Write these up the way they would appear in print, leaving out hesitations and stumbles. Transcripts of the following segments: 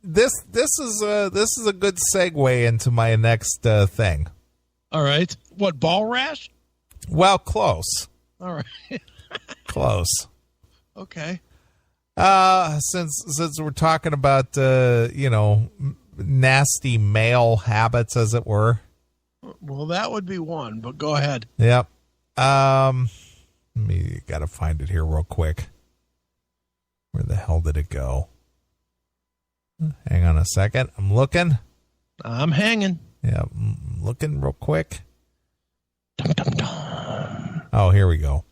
this is a good segue into my next thing. All right. What, ball rash? Well, close. All right. Close. Okay. Since we're talking about nasty male habits, as it were. Well, that would be one, but go ahead. Yep. Me gotta find it here real quick. Where the hell did it go? Hang on a second. I'm looking. I'm hanging. Yeah, I'm looking real quick. Dum, dum, dum. Oh, here we go.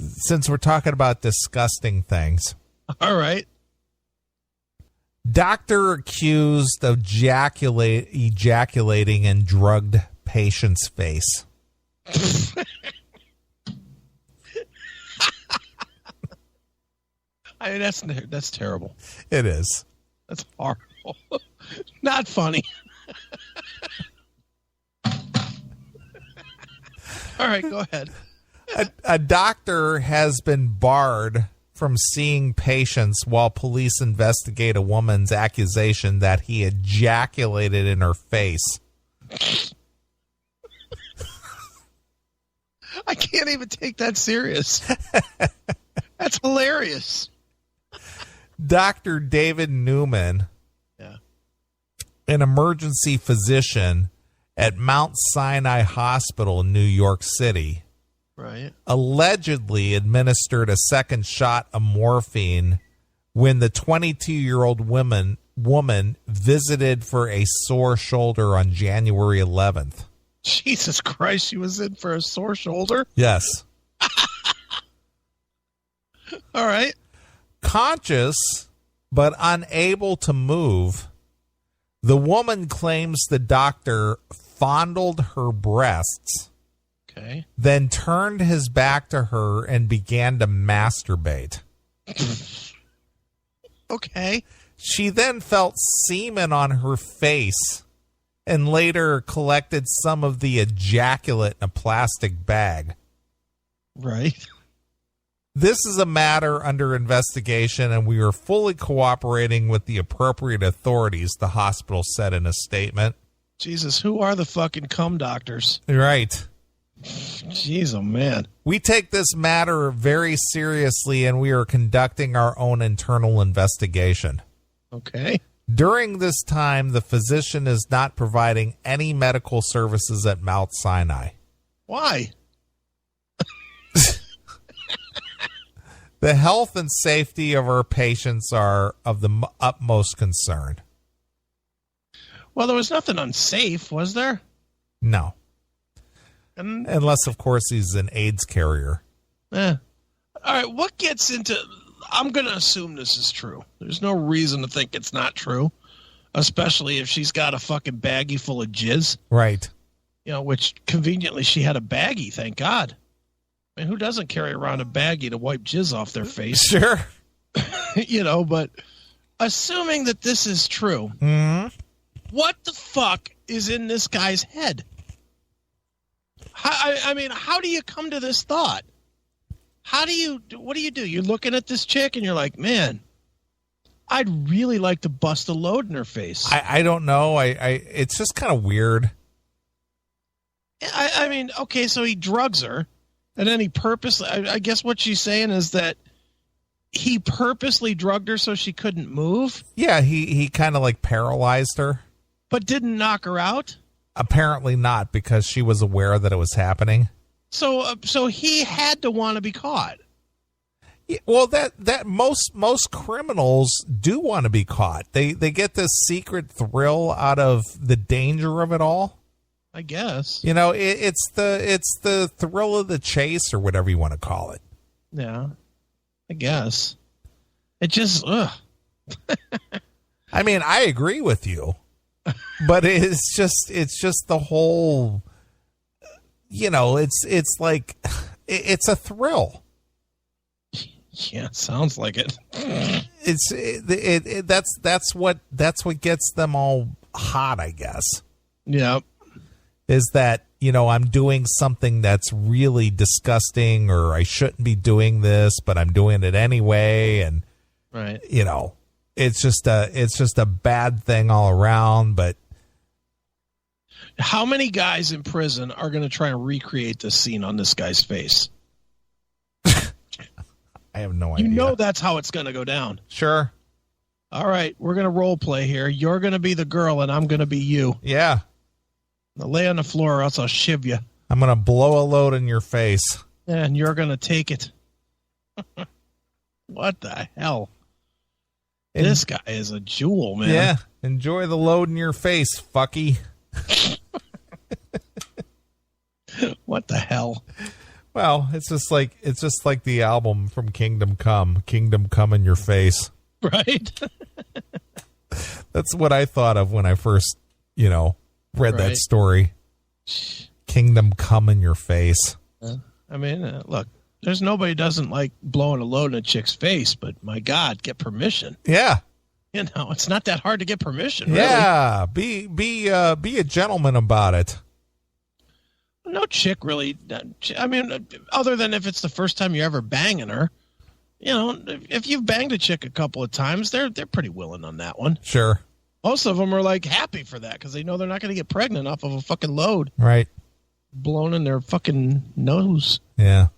Since we're talking about disgusting things. All right. Doctor accused of ejaculating in drugged patient's face. I mean, that's terrible. It is. That's horrible. Not funny. All right, go ahead. A doctor has been barred from seeing patients while police investigate a woman's accusation that he ejaculated in her face. I can't even take that serious. That's hilarious. Dr. David Newman, an emergency physician at Mount Sinai Hospital in New York City, right, allegedly administered a second shot of morphine when the 22-year-old woman visited for a sore shoulder on January 11th. Jesus Christ, she was in for a sore shoulder? Yes. All right. Conscious but unable to move, the woman claims the doctor fondled her breasts, then turned his back to her and began to masturbate. Okay. She then felt semen on her face and later collected some of the ejaculate in a plastic bag. Right. This is a matter under investigation, and we are fully cooperating with the appropriate authorities, the hospital said in a statement. Jesus, who are the fucking cum doctors? Right. Jeez, oh man. We take this matter very seriously, and we are conducting our own internal investigation. Okay. During this time, the physician is not providing any medical services at Mount Sinai. Why? The health and safety of our patients are of the utmost concern. Well, there was nothing unsafe, was there? No. Unless, of course, he's an AIDS carrier. All right, what gets into... I'm going to assume this is true. There's no reason to think it's not true, especially if she's got a fucking baggie full of jizz. Right. You know, which conveniently she had a baggie, thank God. I mean, who doesn't carry around a baggie to wipe jizz off their face? Sure. You know, but assuming that this is true, what the fuck is in this guy's head? I mean, how do you come to this thought? What do you do? You're looking at this chick and you're like, man, I'd really like to bust a load in her face. I don't know. It's just kind of weird. I mean, okay, so he drugs her. And then he purposely, I guess what she's saying is that he purposely drugged her so she couldn't move? Yeah, he kind of like paralyzed her. But didn't knock her out? Apparently not, because she was aware that it was happening. So he had to want to be caught. Yeah, well, that most criminals do want to be caught. They get this secret thrill out of the danger of it all. I guess. You know, it's the thrill of the chase, or whatever you want to call it. Yeah, I guess. It just, ugh. I mean, I agree with you, but it's just the whole, you know, it's like, it's a thrill. Yeah, sounds like it. That's what gets them all hot, I guess. Yeah. Is that, you know, I'm doing something that's really disgusting, or I shouldn't be doing this, but I'm doing it anyway. And, Right. You know, it's just a bad thing all around. But how many guys in prison are going to try and recreate this scene on this guy's face? I have no idea. You know that's how it's going to go down. Sure. All right, we're going to role play here. You're going to be the girl, and I'm going to be you. Yeah. Now lay on the floor, or else I'll shiv you. I'm going to blow a load in your face. And you're going to take it. What the hell? This guy is a jewel, man. Yeah. Enjoy the load in your face, fucky. What the hell? Well, it's just like the album from Kingdom Come in your face. Right? That's what I thought of when I first, read that story. Kingdom Come in your face. I mean, look, there's nobody doesn't like blowing a load in a chick's face, but my God, get permission. Yeah. It's not that hard to get permission. Really. Yeah. Be a gentleman about it. No chick really. I mean, other than if it's the first time you're ever banging her, if you've banged a chick a couple of times, they're pretty willing on that one. Sure. Most of them are like happy for that because they know they're not going to get pregnant off of a fucking load. Right. Blown in their fucking nose. Yeah.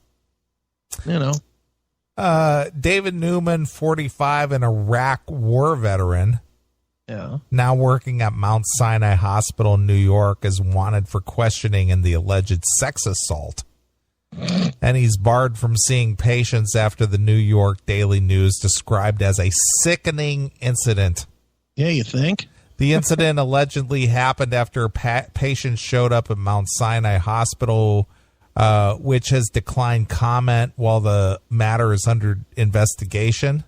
David Newman, 45, an Iraq war veteran. Yeah. Now working at Mount Sinai Hospital in New York, is wanted for questioning in the alleged sex assault. And he's barred from seeing patients after the New York Daily News described as a sickening incident. Yeah, you think? The incident allegedly happened after a patient showed up at Mount Sinai Hospital, which has declined comment while the matter is under investigation.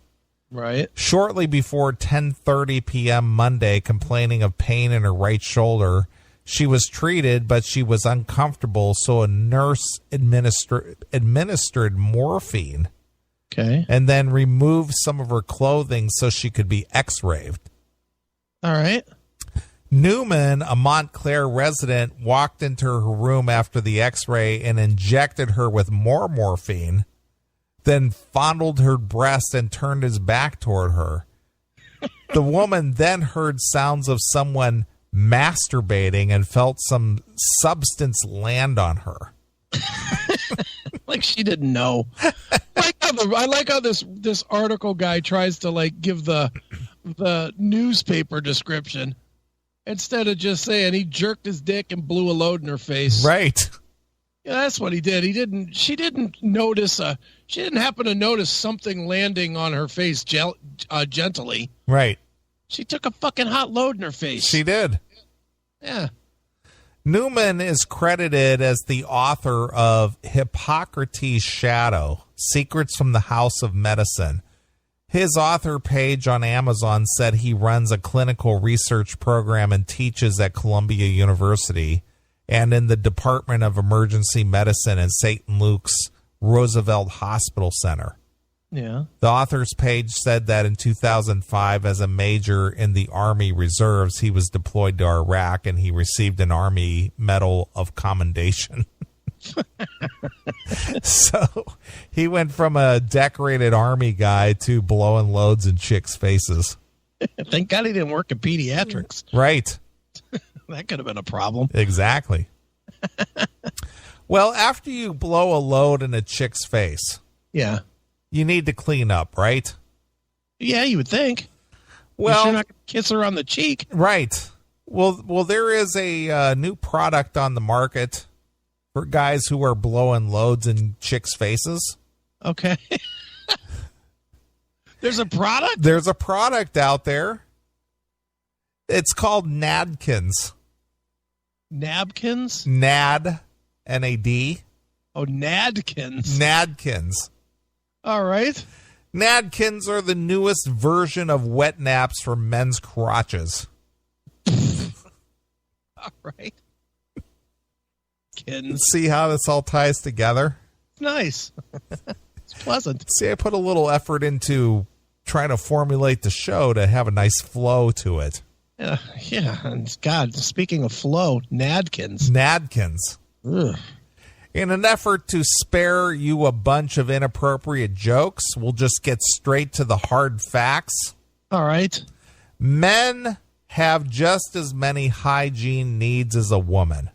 Right. Shortly before 10:30 p.m. Monday, complaining of pain in her right shoulder. She was treated, but she was uncomfortable, so a nurse administered morphine. Okay. And then removed some of her clothing so she could be x-rayed. All right. Newman, a Montclair resident, walked into her room after the x-ray and injected her with more morphine, then fondled her breast and turned his back toward her. The woman then heard sounds of someone masturbating and felt some substance land on her. Like she didn't know. I like how this article guy tries to give the newspaper description instead of just saying he jerked his dick and blew a load in her face. Right. Yeah, that's what he did. She didn't happen to notice something landing on her face gently. Right. She took a fucking hot load in her face. She did. Yeah. Newman is credited as the author of Hippocrates' Shadow, Secrets from the House of Medicine. His author page on Amazon said he runs a clinical research program and teaches at Columbia University and in the Department of Emergency Medicine at St. Luke's Roosevelt Hospital Center. Yeah. The author's page said that in 2005, as a major in the Army Reserves, he was deployed to Iraq and he received an Army Medal of Commendation. So he went from a decorated Army guy to blowing loads in chicks' faces. Thank God he didn't work in pediatrics. Right. That could have been a problem. Exactly. Well, after you blow a load in a chick's face, yeah, you need to clean up, right? Yeah, you would think. Well, you're not going to kiss her on the cheek. Right. Well, there is a new product on the market for guys who are blowing loads in chicks' faces. Okay. There's a product? There's a product out there. It's called Nadkins. Nabkins? Nad, N-A-D. Oh, Nadkins. Nadkins. All right. Nadkins are the newest version of wet naps for men's crotches. All right. Kins. See how this all ties together? Nice. It's pleasant. See, I put a little effort into trying to formulate the show to have a nice flow to it. Yeah. And God, speaking of flow, Nadkins. Nadkins. Ugh. In an effort to spare you a bunch of inappropriate jokes, we'll just get straight to the hard facts. All right. Men have just as many hygiene needs as a woman.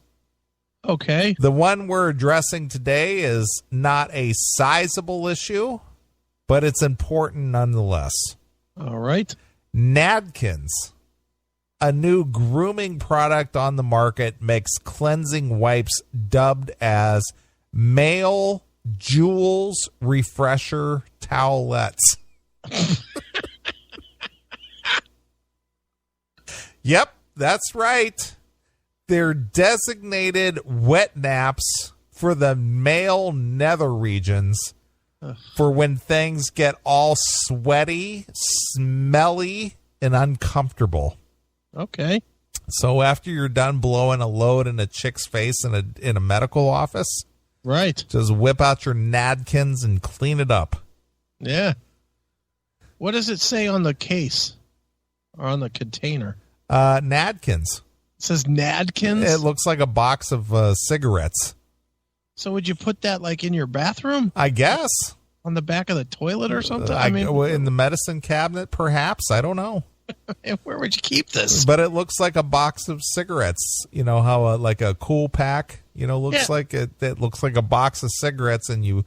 Okay. The one we're addressing today is not a sizable issue, but it's important nonetheless. All right. Nadkins, a new grooming product on the market, makes cleansing wipes dubbed as male Jewels Refresher Towelettes. Yep, that's right. They're designated wet naps for the male nether regions for when things get all sweaty, smelly, and uncomfortable. Okay. So after you're done blowing a load in a chick's face in a medical office, right, just whip out your Nadkins and clean it up. Yeah. What does it say on the case or on the container? Nadkins. It says Nadkins? It looks like a box of cigarettes. So would you put that like in your bathroom? I guess. On the back of the toilet or something? In the medicine cabinet, perhaps. I don't know. Where would you keep this? But it looks like a box of cigarettes. You know how like a cool pack, looks like it looks like a box of cigarettes, and you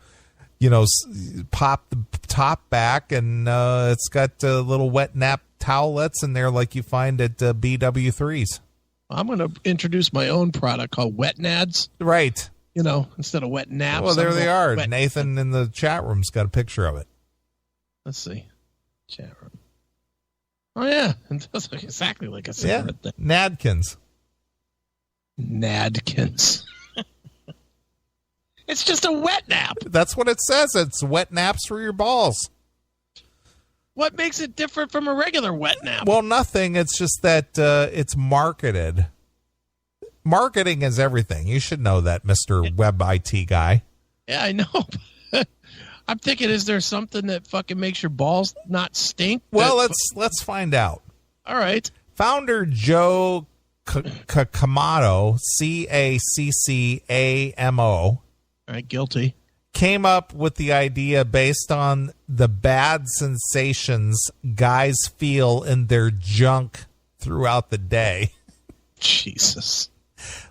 pop the top back, and it's got little wet nap towelettes in there like you find at BW3s. I'm going to introduce my own product called Wet Nads. Right. Instead of wet naps. Well, there they are. Nathan in the chat room's got a picture of it. Let's see. Chat room. Oh, yeah. It does look exactly like a cigarette. Yeah. Nadkins. Nadkins. It's just a wet nap. That's what it says. It's wet naps for your balls. What makes it different from a regular wet nap? Well, nothing. It's just that it's marketed. Marketing is everything. You should know that, Mr. Web IT guy. Yeah, I know. I'm thinking, is there something that fucking makes your balls not stink? Well, let's find out. All right. Founder Joe Kakamoto, Caccamo. All right, guilty. Came up with the idea based on the bad sensations guys feel in their junk throughout the day. Jesus.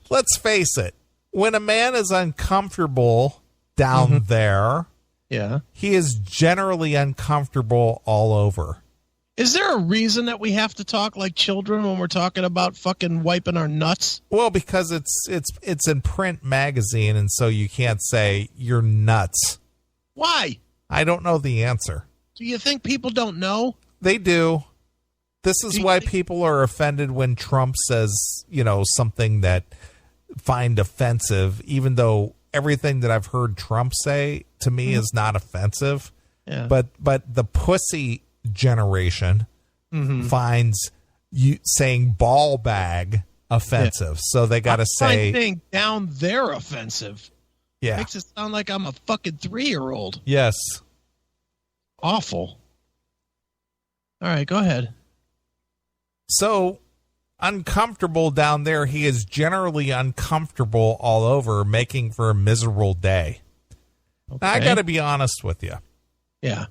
Let's face it. When a man is uncomfortable down there, yeah, he is generally uncomfortable all over. Is there a reason that we have to talk like children when we're talking about fucking wiping our nuts? Well, because it's in print magazine, and so you can't say you're nuts. Why? I don't know the answer. Do you think people don't know? They do. This is why people are offended when Trump says, something that find offensive, even though everything that I've heard Trump say to me is not offensive. Yeah. But the pussy generation finds you saying ball bag offensive. Yeah. So they got to say saying down there offensive. Yeah. Makes it sound like I'm a fucking 3-year-old. Yes. Awful. All right, go ahead. So uncomfortable down there, he is generally uncomfortable all over, making for a miserable day. Okay. Now, I got to be honest with you. Yeah.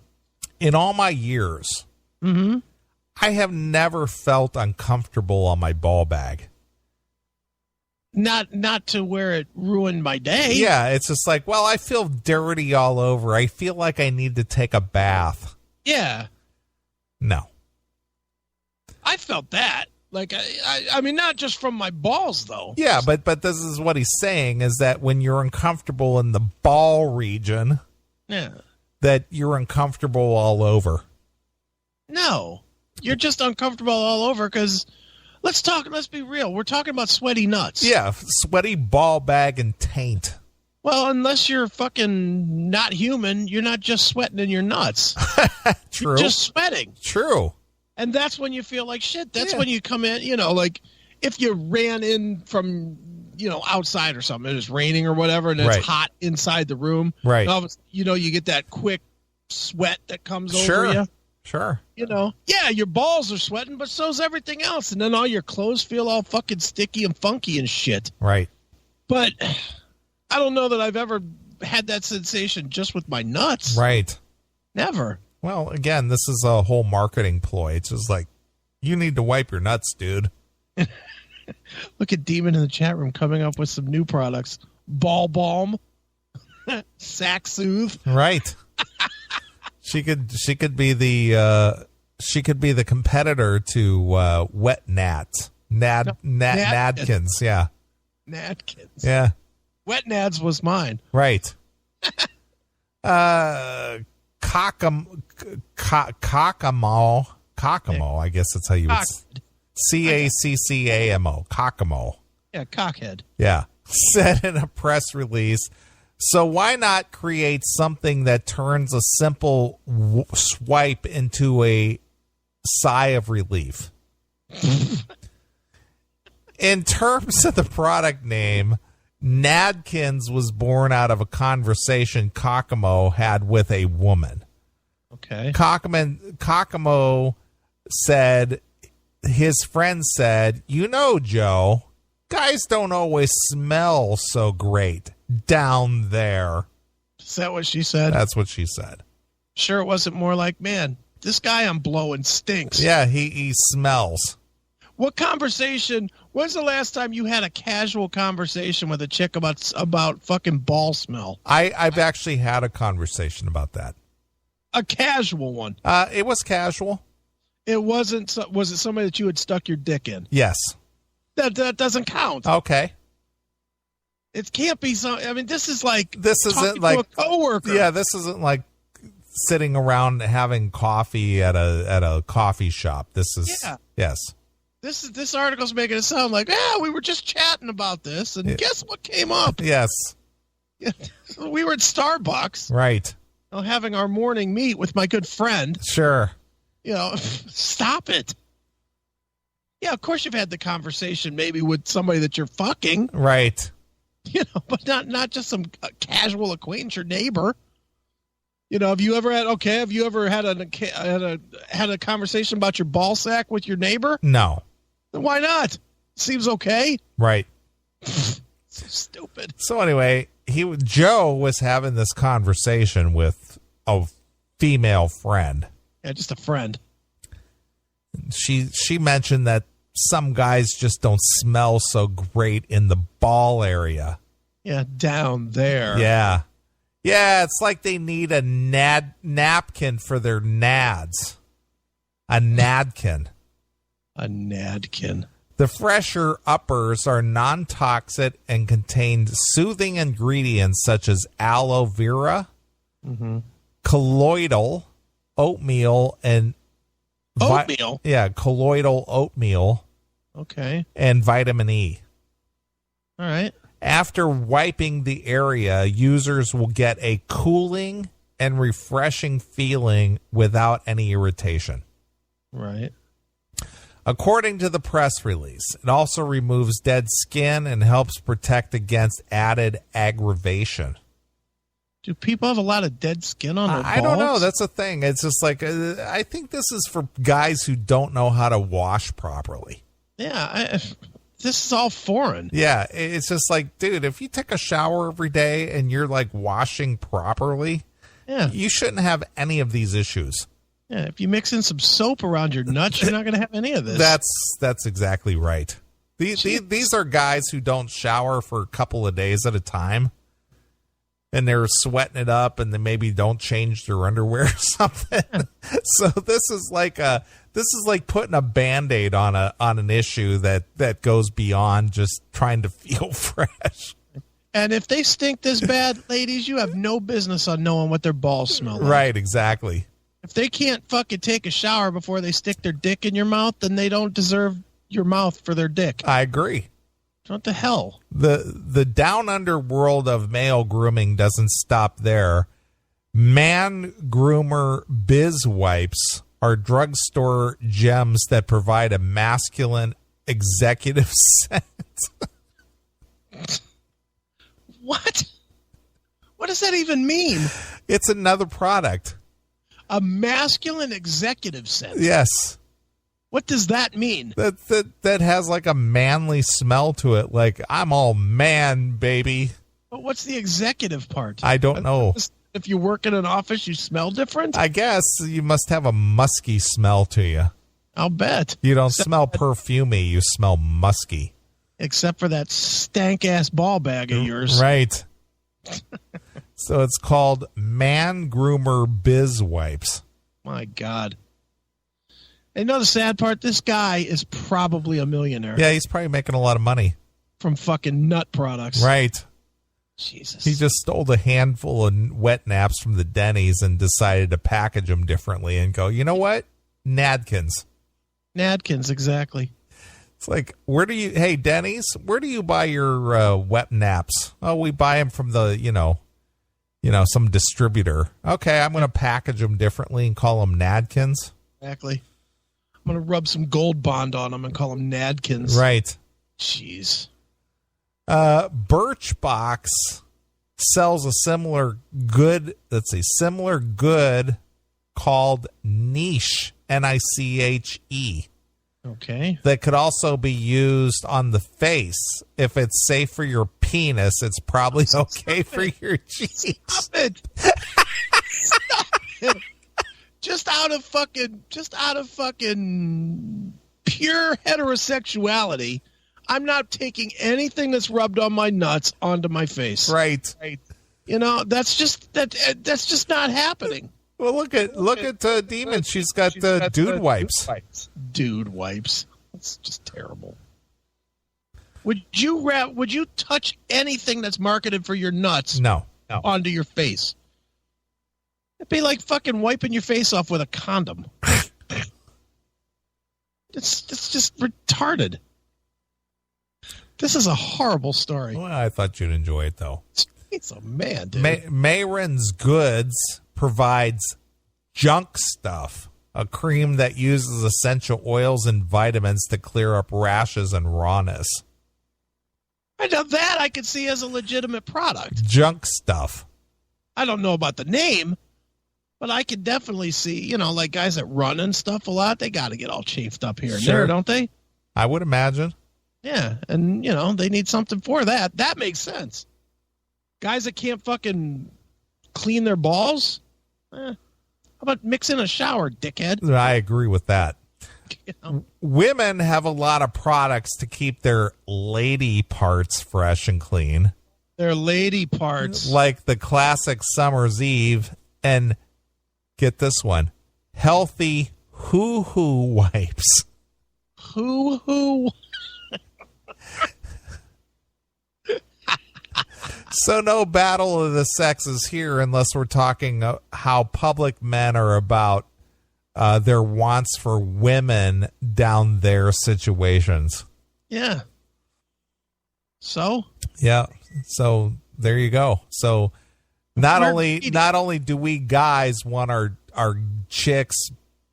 In all my years, I have never felt uncomfortable on my ball bag. Not to where it ruined my day. Yeah, it's just like, well, I feel dirty all over. I feel like I need to take a bath. Yeah. No. I felt that. Like, I mean, not just from my balls, though. Yeah, but this is what he's saying, is that when you're uncomfortable in the ball region, that you're uncomfortable all over. No. You're just uncomfortable all over because, let's be real. We're talking about sweaty nuts. Yeah, sweaty ball bag and taint. Well, unless you're fucking not human, you're not just sweating in your nuts. True. You're just sweating. True. And that's when you feel like shit. That's when you come in, like if you ran in from, outside or something, it's raining or whatever, and it's hot inside the room. Right. And you get that quick sweat that comes over you. Sure. Your balls are sweating, but so's everything else. And then all your clothes feel all fucking sticky and funky and shit. Right. But I don't know that I've ever had that sensation just with my nuts. Right. Never. Well, again, this is a whole marketing ploy. It's just like, you need to wipe your nuts, dude. Look at Demon in the chat room coming up with some new products. Ball Balm. Sack Soothe. Right. She could be the competitor to Wet Nats. Nadkins, yeah. Nadkins. Yeah. Wet Nads was mine. Right. Cockamo, I guess that's how you would Caccamo. Cockamo. Yeah, cockhead. Yeah. Said in a press release, so why not create something that turns a simple swipe into a sigh of relief? In terms of the product name, Nadkins was born out of a conversation Cockamo had with a woman. Okay. Cockamo said, his friend said, Joe, guys don't always smell so great down there. Is that what she said? That's what she said. Sure, it wasn't more like, man, this guy I'm blowing stinks. Yeah, he smells. What conversation? When's the last time you had a casual conversation with a chick about fucking ball smell? I've actually had a conversation about that. A casual one. It was casual. It wasn't. Was it somebody that you had stuck your dick in? Yes. That doesn't count. Okay. It can't be some. I mean, this isn't like a coworker. Yeah, this isn't like sitting around having coffee at a coffee shop. This is yes. This article's making it sound like, we were just chatting about this, and guess what came up? Yes. We were at Starbucks. Right. Having our morning meet with my good friend. Sure. Stop it. Yeah, of course you've had the conversation maybe with somebody that you're fucking. Right. But not just some casual acquaintance or neighbor. Have you ever had a conversation about your ball sack with your neighbor? No. Then why not? Seems okay. Right. So stupid. So anyway, Joe was having this conversation with a female friend. Yeah, just a friend. She mentioned that some guys just don't smell so great in the ball area. Yeah, down there. Yeah. Yeah, it's like they need a napkin for their nads. A nadkin. A nadkin. The fresher uppers are non-toxic and contain soothing ingredients such as aloe vera, colloidal oatmeal, and oatmeal. Colloidal oatmeal. Okay. And vitamin E. All right. After wiping the area, users will get a cooling and refreshing feeling without any irritation. Right. According to the press release, it also removes dead skin and helps protect against added aggravation. Do people have a lot of dead skin on their balls? I don't know. That's the thing. It's just like, I think this is for guys who don't know how to wash properly. Yeah, this is all foreign. Yeah, it's just like, dude, if you take a shower every day and you're like washing properly, you shouldn't have any of these issues. Yeah, if you mix in some soap around your nuts, you're not going to have any of this. That's exactly right. These are guys who don't shower for a couple of days at a time, and they're sweating it up, and they maybe don't change their underwear or something. So this is like putting a Band-Aid on an issue that goes beyond just trying to feel fresh. And if they stink this bad, ladies, you have no business on knowing what their balls smell like. Right, exactly. If they can't fucking take a shower before they stick their dick in your mouth, then they don't deserve your mouth for their dick. I agree. What the hell? The down under world of male grooming doesn't stop there. Man groomer biz wipes are drugstore gems that provide a masculine executive scent. What? What does that even mean? It's another product. A masculine executive scent. Yes. What does that mean? That has like a manly smell to it. Like, I'm all man, baby. But what's the executive part? I don't know. If you work in an office, you smell different? I guess you must have a musky smell to you. I'll bet. You don't smell perfumey. You smell musky. Except for that stank-ass ball bag of yours. Right. So it's called Man Groomer Biz Wipes. My God. And you know the sad part? This guy is probably a millionaire. Yeah, he's probably making a lot of money. From fucking nut products. Right. Jesus. He just stole a handful of wet naps from the Denny's and decided to package them differently and go, you know what? Nadkins. Nadkins, exactly. It's like, hey, Denny's, where do you buy your wet naps? Oh, we buy them from the, some distributor. Okay, I'm going to package them differently and call them Nadkins. Exactly. I'm going to rub some Gold Bond on them and call them Nadkins. Right. Jeez. Birchbox sells a similar good called Niche, Niche. Okay. That could also be used on the face. If it's safe for your penis, it's probably okay for your cheeks. Stop it. Stop it. Just out of fucking pure heterosexuality, I'm not taking anything that's rubbed on my nuts onto my face. Right. That's just not happening. Well, look at Demon. She's got dude wipes. Dude wipes. That's just terrible. Would you touch anything that's marketed for your nuts? No. Onto your face? It'd be like fucking wiping your face off with a condom. It's just retarded. This is a horrible story. Well, I thought you'd enjoy it, though. He's a man, dude. Mayron's Goods provides junk stuff, a cream that uses essential oils and vitamins to clear up rashes and rawness. I know that I could see as a legitimate product. Junk stuff. I don't know about the name, but I could definitely see, like guys that run and stuff a lot, they got to get all chafed up here and there, don't they? I would imagine. Yeah, and, they need something for that. That makes sense. Guys that can't fucking clean their balls? How about mix in a shower, dickhead? I agree with that. Women have a lot of products to keep their lady parts fresh and clean. Their lady parts. Like the classic Summer's Eve and, get this one, healthy hoo-hoo wipes. Hoo-hoo. So no battle of the sexes here unless we're talking how public men are about their wants for women down their situations. Yeah. So? Yeah. So there you go. So not only do we guys want our chicks'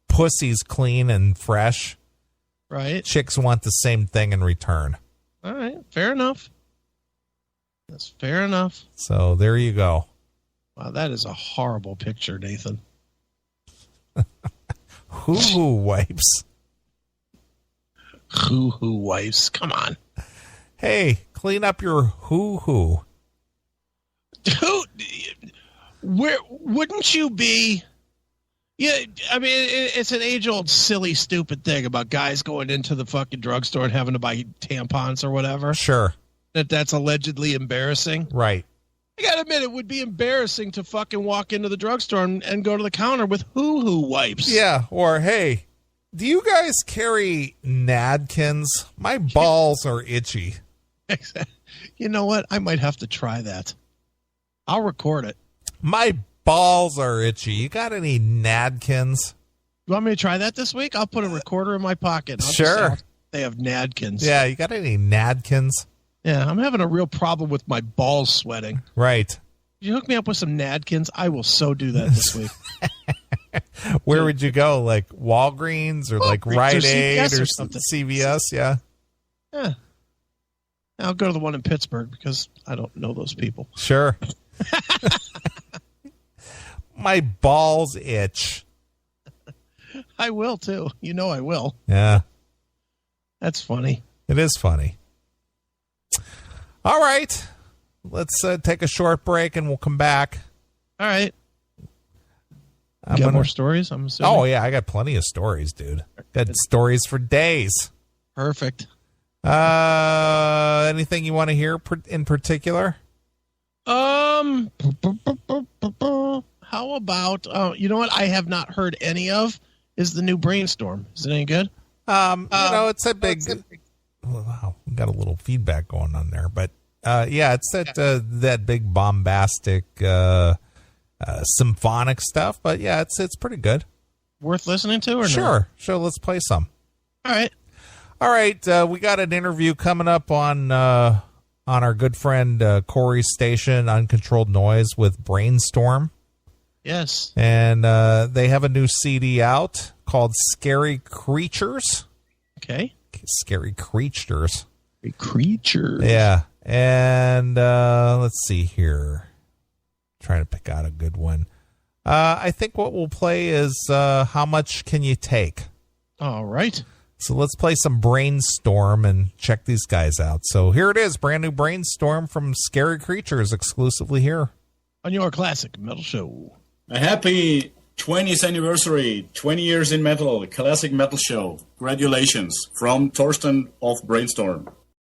pussies clean and fresh, right? Chicks want the same thing in return. All right. Fair enough. That's fair enough. So there you go. Wow, that is a horrible picture, Nathan. Hoo-hoo wipes. Hoo-hoo wipes. Come on. Hey, clean up your hoo-hoo. Where wouldn't you be? Yeah, I mean, it's an age-old, silly, stupid thing about guys going into the fucking drugstore and having to buy tampons or whatever. Sure. That's allegedly embarrassing. Right. I gotta admit, it would be embarrassing to fucking walk into the drugstore and go to the counter with hoo-hoo wipes. Yeah, or, hey, do you guys carry Nadkins? My balls are itchy. You know what? I might have to try that. I'll record it. My balls are itchy. You got any Nadkins? You want me to try that this week? I'll put a recorder in my pocket. Sure. They have Nadkins. Yeah, you got any Nadkins? Yeah, I'm having a real problem with my balls sweating. Right. You hook me up with some Nadkins, I will so do that this week. Where would you go? Like Walgreens or like Rite Aid or something. CVS? Yeah. Yeah. I'll go to the one in Pittsburgh because I don't know those people. Sure. My balls itch. I will too. You know I will. Yeah. That's funny. It is funny. All right. let's take a short break and we'll come back. All right. Got more stories, I'm assuming? Oh, yeah, I got plenty of stories, dude. Got stories for days. Perfect. Anything you want to hear in particular? How about, you know what I have not heard any of is the new Brainstorm. Is it any good? It's a big... Wow, we got a little feedback going on there. But, it's that big bombastic symphonic stuff. But, yeah, it's pretty good. Worth listening to or no? Sure, let's play some. All right, we got an interview coming up on our good friend Corey's station, Uncontrolled Noise, with Brainstorm. Yes. And they have a new CD out called Scary Creatures. Okay. Scary Creatures. Creatures. Yeah. And let's see here. Trying to pick out a good one. I think what we'll play is How Much Can You Take? All right. So let's play some Brainstorm and check these guys out. So here it is, brand new Brainstorm from Scary Creatures, exclusively here on your classic metal show. A happy 20th anniversary, 20 years in metal, classic metal show. Congratulations from Torsten of Brainstorm.